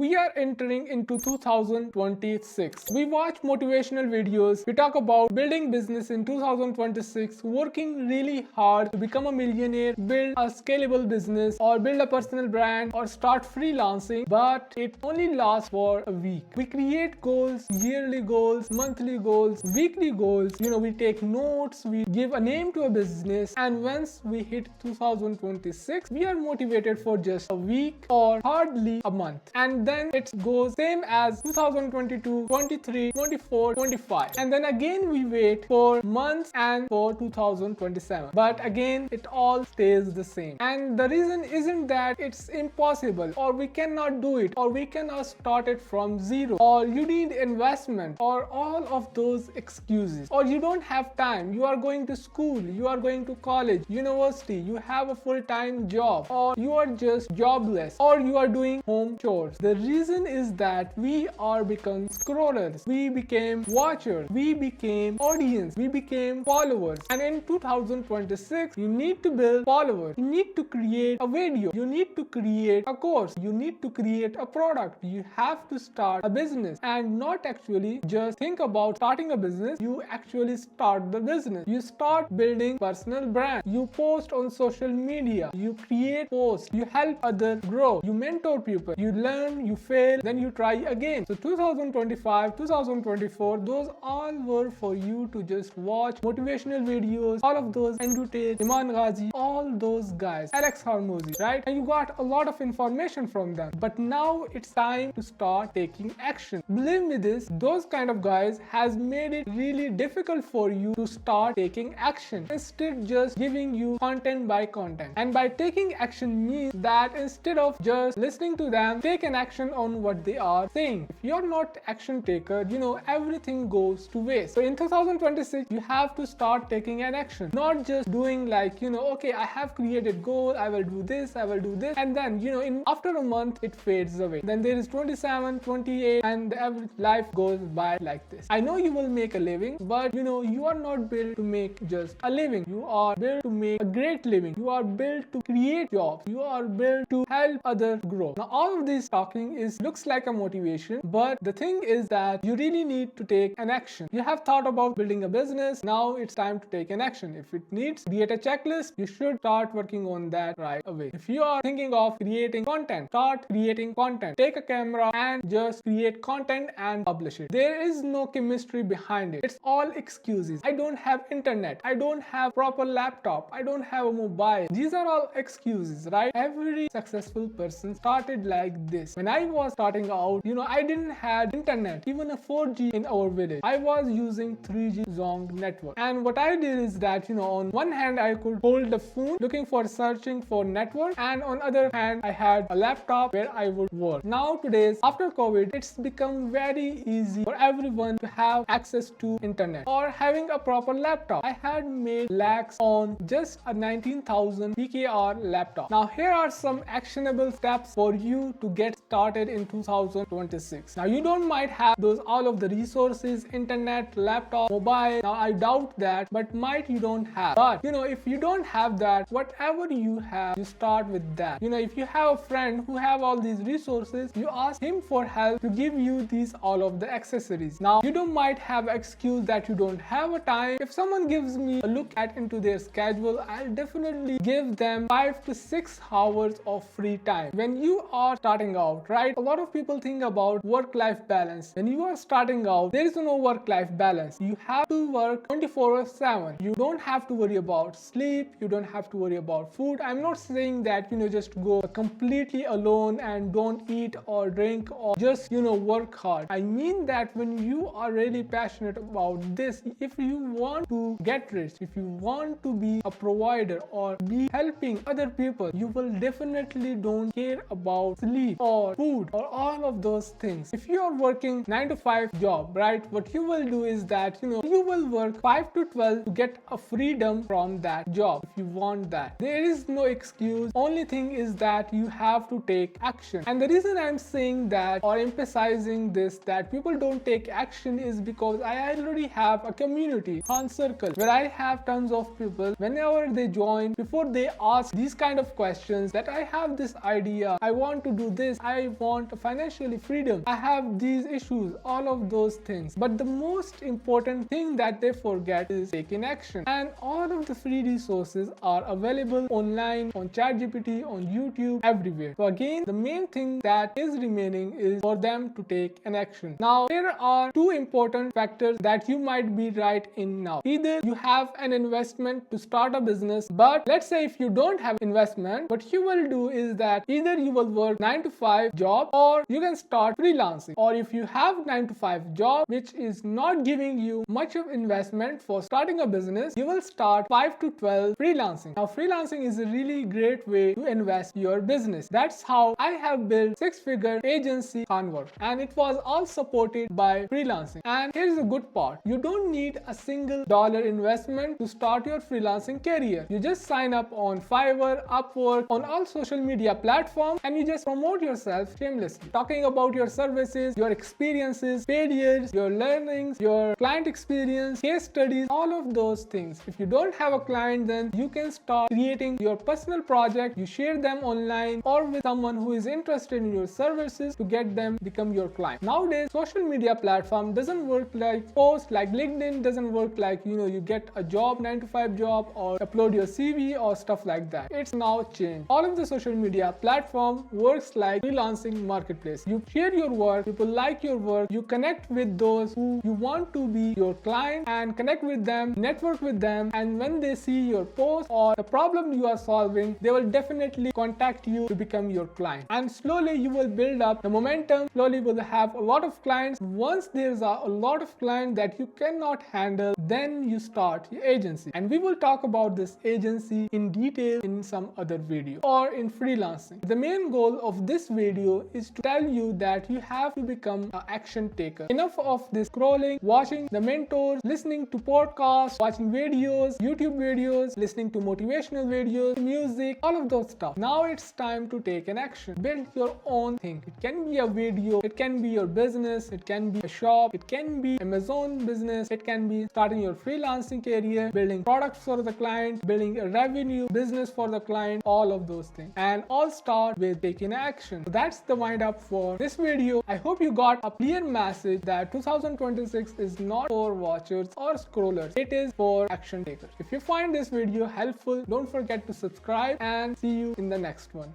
We are entering into 2026. We watch motivational videos. We talk about building business in 2026, working really hard to become a millionaire, build a scalable business, or build a personal brand, or start freelancing. But it only lasts for a week. We create goals, yearly goals, monthly goals, weekly goals. We take notes, we give a name to a business, and once we hit 2026, we are motivated for just a week or hardly a month. And then it goes same as 2022, 23, 24, 25. And then again we wait for months and for 2027. But again, it all stays the same. And the reason isn't that it's impossible or we cannot do it or we cannot start it from zero or you need investment or all of those excuses or you don't have time. You are going to school, you are going to college, university, you have a full-time job, or you are just jobless, or you are doing home chores. The reason is that we are become scrollers, we became watchers, we became audience, we became followers. And in 2026, you need to build followers, you need to create a video, you need to create a course, you need to create a product, you have to start a business and not actually just think about starting a business. You actually start the business, you start building personal brand, you post on social media, you create posts, you help others grow, you mentor people, you learn, you fail, then you try again. So 2025, 2024, those all were for you to just watch motivational videos, all of those, Endutate, Iman Ghazi, all those guys, Alex Hormozy, right? And you got a lot of information from them. But now it's time to start taking action. Believe me this, those kind of guys has made it really difficult for you to start taking action. Instead just giving you content by content. And by taking action means that instead of just listening to them, take an action on what they are saying. If you're not action taker, everything goes to waste. So in 2026, you have to start taking an action. Not just doing like, okay, I have created goal, I will do this, I will do this. And then, after a month, it fades away. Then there is 27, 28, and every life goes by like this. I know you will make a living, but you are not built to make just a living. You are built to make a great living. You are built to create jobs. You are built to help others grow. Now, all of this talking looks like a motivation, but the thing is that you really need to take an action. You have thought about building a business. Now it's time to take an action. If it needs create a checklist, you should start working on that right away. If you are thinking of creating content, start creating content. Take a camera and just create content and publish it. There is no chemistry behind it. It's all excuses. I don't have internet. I don't have proper laptop. I don't have a mobile. These are all excuses, right? Every successful person started like this. When I was starting out, I didn't have internet, even a 4G in our village. I was using 3G Zong network. And what I did is that, on one hand, I could hold the phone looking for searching for network, and on other hand, I had a laptop where I would work. Now today's, after COVID, it's become very easy for everyone to have access to internet or having a proper laptop. I had made lakhs on just a 19,000 PKR laptop. Now here are some actionable steps for you to get started in 2026. Now you don't might have all of the resources, internet, laptop, mobile. Now I doubt that, but might you don't have. But if you don't have that, whatever you have, you start with that. If you have a friend who have all these resources, you ask him for help to give you all of the accessories. Now you don't might have excuse that you don't have a time. If someone gives me a look into their schedule, I'll definitely give them 5 to 6 hours of free time. When you are starting out, right, a lot of people think about work-life balance. When you are starting out, there is no work-life balance. You have to work 24/7. You don't have to worry about sleep. You don't have to worry about food. I'm not saying that just go completely alone and don't eat or drink or just work hard. I mean that when you are really passionate about this, if you want to get rich, if you want to be a provider or be helping other people, you will definitely don't care about sleep or food or all of those things. If you are working 9 to 5 job, right, what you will do is that you will work 5 to 12 to get a freedom from that job. If you want that, there is no excuse. Only thing is that you have to take action. And the reason I'm saying that or emphasizing this that people don't take action is because I already have a community, KhanCircle, where I have tons of people. Whenever they join, before they ask these kind of questions that I have this idea, I want to do this, I want financially freedom, I have these issues, all of those things. But the most important thing that they forget is taking action. And all of the free resources are available online, on ChatGPT, on YouTube, everywhere. So again, the main thing that is remaining is for them to take an action. Now, there are two important factors that you might be right in now. Either you have an investment to start a business, but let's say if you don't have investment, what you will do is that either you will work 9 to 5 job, or you can start freelancing. Or if you have 9 to 5 job which is not giving you much of investment for starting a business, you will start 5 to 12 freelancing. Now, freelancing is a really great way to invest your business. That's how I have built 6-figure agency KhanCircle, and it was all supported by freelancing. And here's the good part: you don't need a single dollar investment to start your freelancing career. You just sign up on Fiverr, Upwork, on all social media platforms, and you just promote yourself shamelessly, talking about your services, your experiences, failures, your learnings, your client experience, case studies, all of those things. If you don't have a client, then you can start creating your personal project. You share them online or with someone who is interested in your services to get them become your client. Nowadays, social media platform doesn't work like post, like LinkedIn doesn't work like you get a job, 9 to 5 job, or upload your CV or stuff like that. It's now changed. All of the social media platform works like freelancing marketplace. You share your work, people like your work, you connect with those who you want to be your client and connect with them, network with them, and when they see your post or the problem you are solving, they will definitely contact you to become your client. And slowly you will build up the momentum. Slowly you will have a lot of clients. Once there's a lot of clients that you cannot handle, then you start your agency. And we will talk about this agency in detail in some other video or in freelancing. The main goal of this video is to tell you that you have to become an action taker. Enough of this scrolling, watching the mentors, listening to podcasts, watching videos, YouTube videos, listening to motivational videos, music, all of those stuff. Now it's time to take an action. Build your own thing. It can be a video, it can be your business, it can be a shop, it can be Amazon business, it can be starting your freelancing career, building products for the client, building a revenue business for the client, all of those things. And all start with taking action. So that's the wind up for this video. I hope you got a clear message that 2026 is not for watchers or scrollers. It is for action takers. If you find this video helpful, don't forget to subscribe, and see you in the next one.